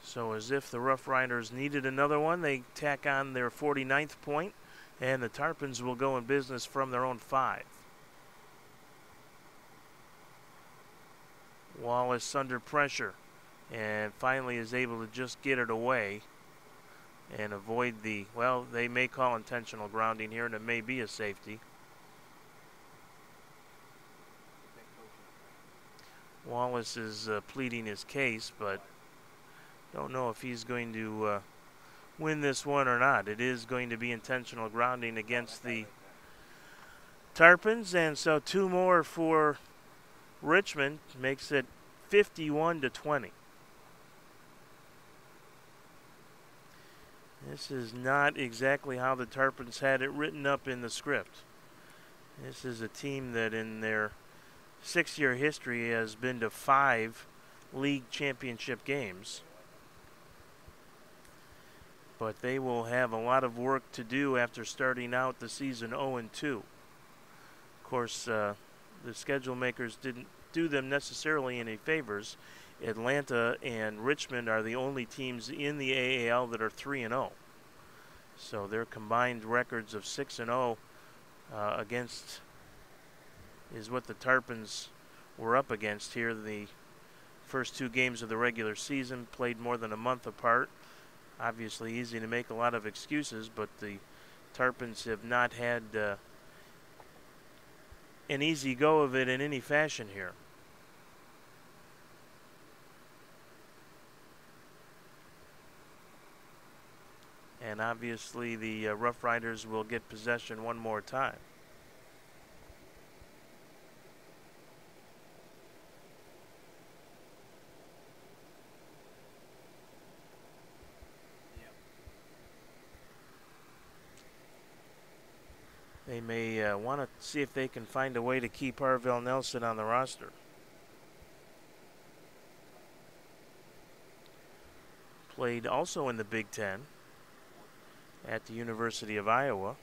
So as if the Rough Riders needed another one, they tack on their 49th point, and the Tarpons will go in business from their own 5. Wallace under pressure and finally is able to just get it away and avoid the, well, they may call intentional grounding here, and it may be a safety. Wallace is pleading his case, but don't know if he's going to win this one or not. It is going to be intentional grounding against the Tarpons, and so 2 more for Richmond makes it 51-20. This is not exactly how the Tarpons had it written up in the script. This is a team that in their 6-year history has been to 5 league championship games. But they will have a lot of work to do after starting out the season 0-2. Of course, the schedule makers didn't do them necessarily any favors. Atlanta and Richmond are the only teams in the AAL that are 3-0. So their combined records of 6-0 against is what the Tarpons were up against here. The first 2 games of the regular season played more than a month apart. Obviously easy to make a lot of excuses, but the Tarpons have not had an easy go of it in any fashion here. And obviously the Rough Riders will get possession one more time. They may want to see if they can find a way to keep Harvell Nelson on the roster. Played also in the Big Ten at the University of Iowa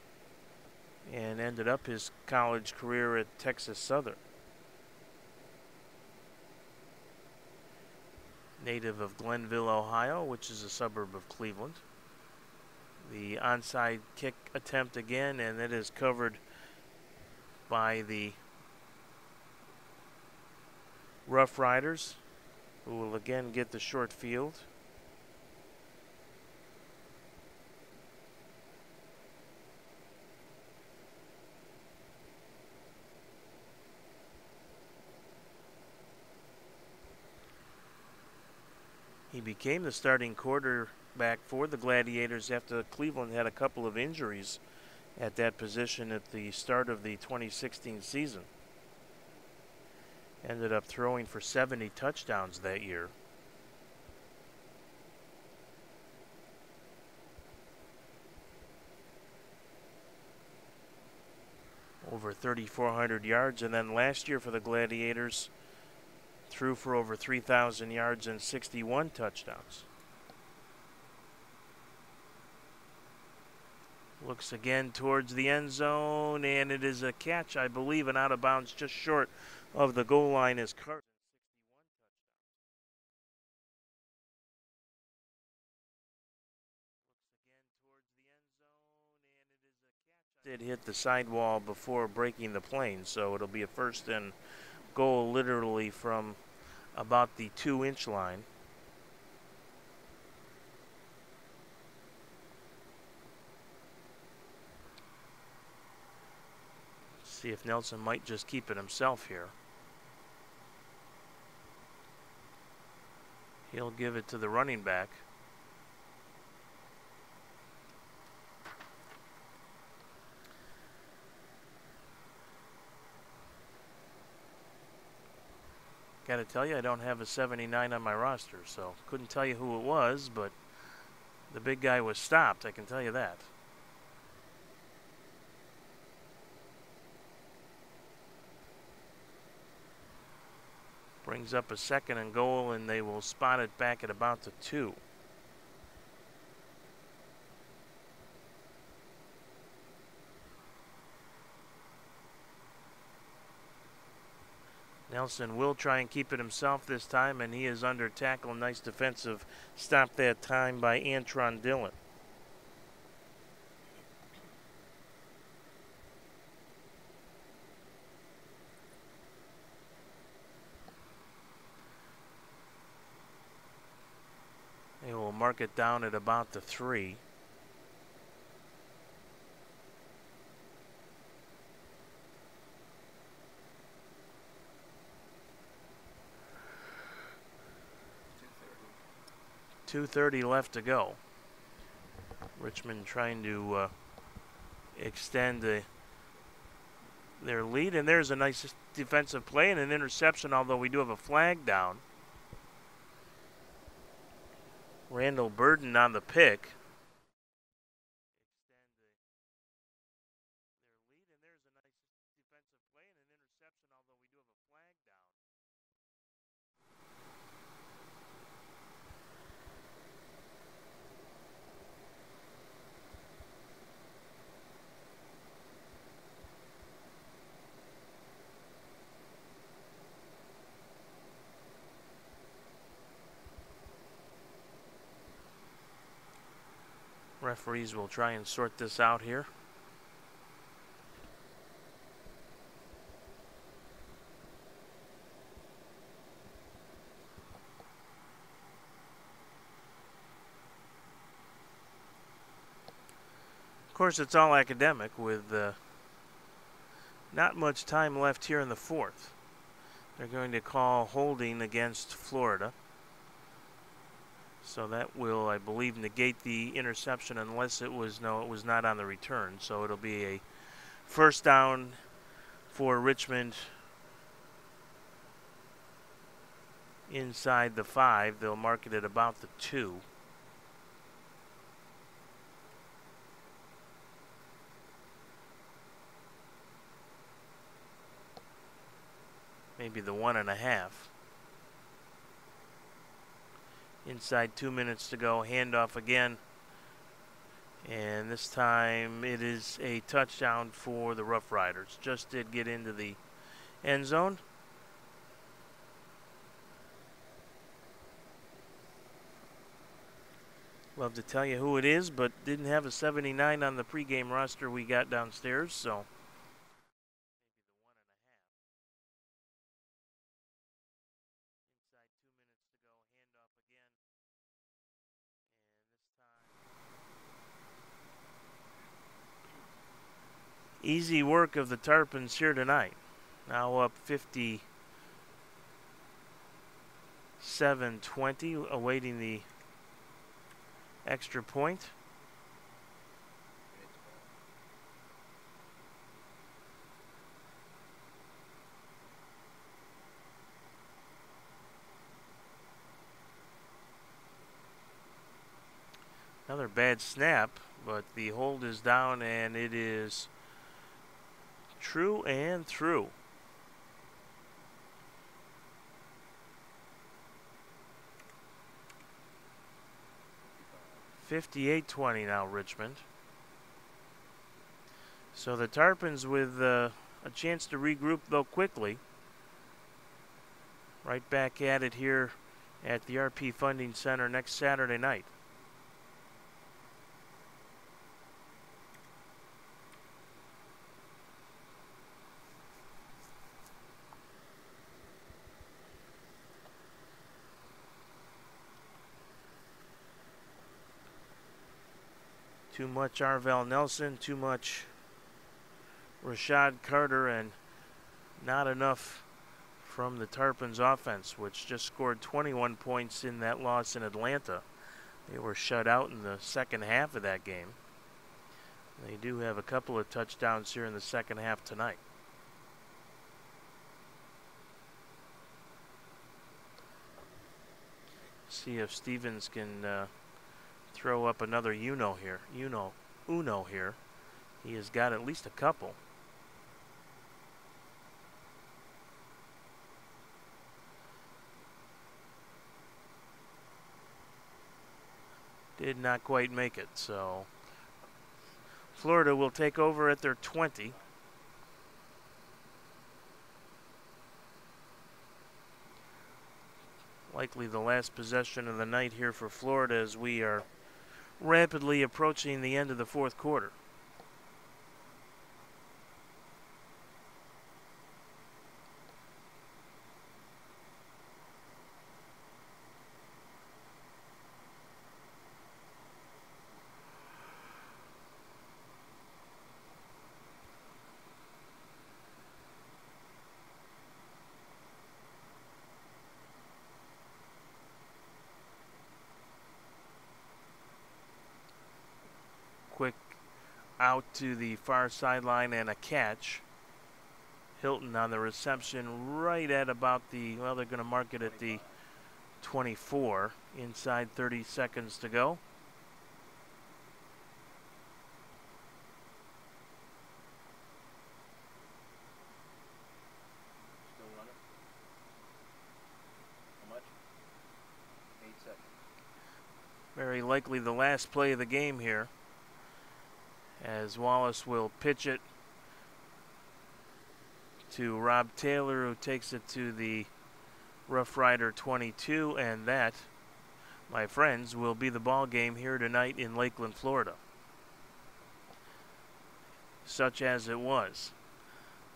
and ended up his college career at Texas Southern. Native of Glenville, Ohio, which is a suburb of Cleveland. The onside kick attempt again, and it is covered by the Rough Riders, who will again get the short field. He became the starting quarterback for the Gladiators after Cleveland had a couple of injuries at that position at the start of the 2016 season. Ended up throwing for 70 touchdowns that year. Over 3,400 yards, and then last year for the Gladiators, threw for over 3,000 yards and 61 touchdowns. Looks again towards the end zone, and it is a catch, I believe, and out of bounds just short of the goal line is Carter. Did hit the sidewall before breaking the plane, so it'll be a first and goal literally from about the 2-inch line. See if Nelson might just keep it himself here. He'll give it to the running back. Gotta tell you, I don't have a 79 on my roster, so couldn't tell you who it was, but the big guy was stopped, I can tell you that. Brings up a 2nd and goal, and they will spot it back at about the 2. Nelson will try and keep it himself this time, and he is under tackle. Nice defensive stop that time by Antron Dillon. They will mark it down at about the 3. .230 left to go. Richmond trying to extend their lead, and there's a nice defensive play and an interception, although we do have a flag down. Randall Burden on the pick. Referees will try and sort this out here. Of course, it's all academic with not much time left here in the 4th. They're going to call holding against Florida. So that will, I believe, negate the interception unless it was not on the return. So it'll be a first down for Richmond inside the 5. They'll mark it at about the 2. Maybe the 1.5. Inside 2 minutes to go, handoff again. And this time it is a touchdown for the Rough Riders. Just did get into the end zone. Love to tell you who it is, but didn't have a 79 on the pregame roster we got downstairs, so. Easy work of the Tarpons here tonight. Now up 57-20, awaiting the extra point. Another bad snap, but the hold is down, and it is true and through. (58-20) now Richmond. So the Tarpons with a chance to regroup, though, quickly. Right back at it here at the RP Funding Center next Saturday night. Too much Arvell Nelson, too much Rashad Carter, and not enough from the Tarpons offense, which just scored 21 points in that loss in Atlanta. They were shut out in the second half of that game. They do have a couple of touchdowns here in the second half tonight. See if Stevens can throw up another Uno here. Uno here. He has got at least a couple. did not quite make it. So Florida will take over at their 20. Likely the last possession of the night here for Florida as we are rapidly approaching the end of the fourth quarter. Quick out to the far sideline and a catch. Hilton on the reception right at about the, well, they're going to mark it at the 24, inside 30 seconds to go. Still running. How much? 8 seconds. Very likely the last play of the game here, as Wallace will pitch it to Rob Taylor, who takes it to the Rough Rider 22, and that, my friends, will be the ball game here tonight in Lakeland, Florida. Such as it was.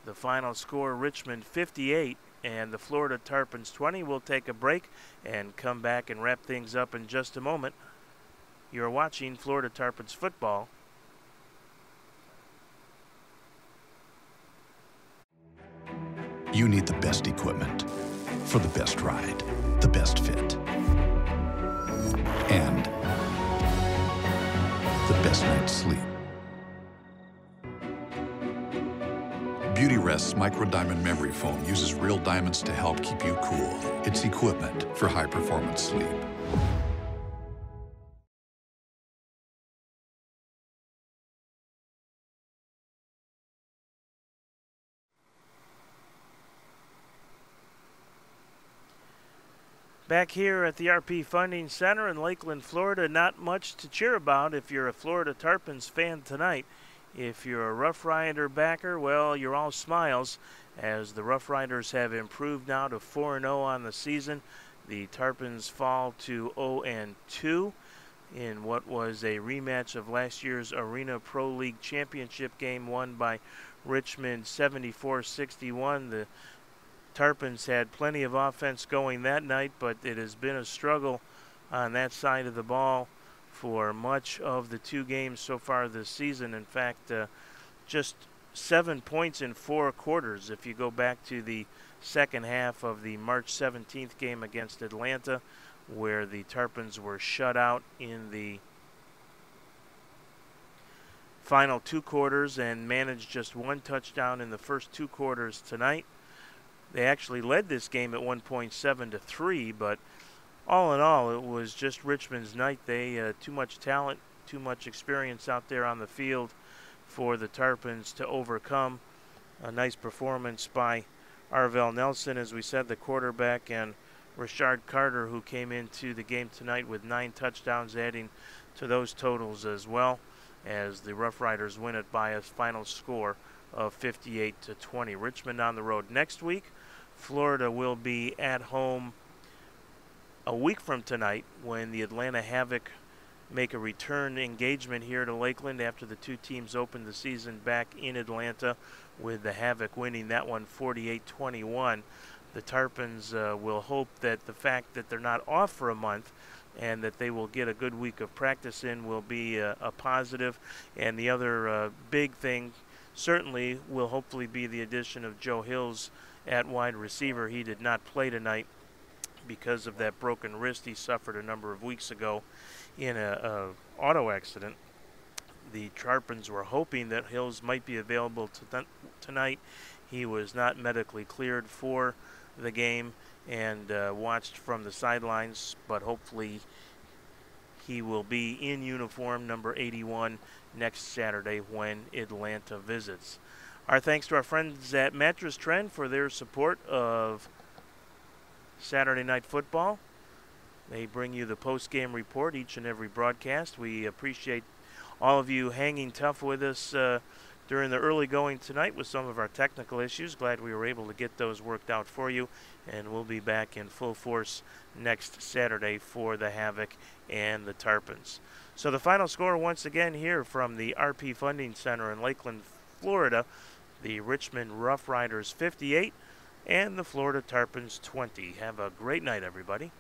The final score, Richmond 58 and the Florida Tarpons 20. We'll take a break and come back and wrap things up in just a moment. You're watching Florida Tarpons football. You need the best equipment for the best ride, the best fit, and the best night's sleep. Beauty Rest's micro diamond memory foam uses real diamonds to help keep you cool. It's equipment for high-performance sleep. Back here at the RP Funding Center in Lakeland, Florida, not much to cheer about if you're a Florida Tarpons fan tonight. If you're a Rough Rider backer, well, you're all smiles, as the Rough Riders have improved now to 4-0 on the season. The Tarpons fall to 0-2 in what was a rematch of last year's Arena Pro League Championship game won by Richmond 74-61. The Tarpons had plenty of offense going that night, but it has been a struggle on that side of the ball for much of the two games so far this season. In fact, just 7 points in 4 quarters. If you go back to the second half of the March 17th game against Atlanta, where the Tarpons were shut out in the final 2 quarters and managed just 1 touchdown in the first 2 quarters tonight. They actually led this game at 1.7-3, but all in all, it was just Richmond's night. They too much talent, too much experience out there on the field for the Tarpons to overcome. A nice performance by Arvell Nelson, as we said, the quarterback, and Rashard Carter, who came into the game tonight with 9 touchdowns, adding to those totals as well, as the Rough Riders win it by a final score of 58-20. Richmond on the road next week. Florida will be at home a week from tonight when the Atlanta Havoc make a return engagement here to Lakeland after the two teams opened the season back in Atlanta, with the Havoc winning that one 48-21. The Tarpons will hope that the fact that they're not off for a month and that they will get a good week of practice in will be a positive. And the other big thing certainly will hopefully be the addition of Joe Hills at wide receiver. He did not play tonight because of that broken wrist he suffered a number of weeks ago in a auto accident. The Tarpons were hoping that Hills might be available tonight. He was not medically cleared for the game and watched from the sidelines, but hopefully he will be in uniform, number 81, next Saturday when Atlanta visits. Our thanks to our friends at Mattress Trend for their support of Saturday Night Football. They bring you the post-game report each and every broadcast. We appreciate all of you hanging tough with us during the early going tonight with some of our technical issues. Glad we were able to get those worked out for you, and we'll be back in full force next Saturday for the Havoc and the Tarpons. So the final score once again here from the RP Funding Center in Lakeland, Florida, the Richmond RoughRiders 58 and the Florida Tarpons 20. Have a great night, everybody.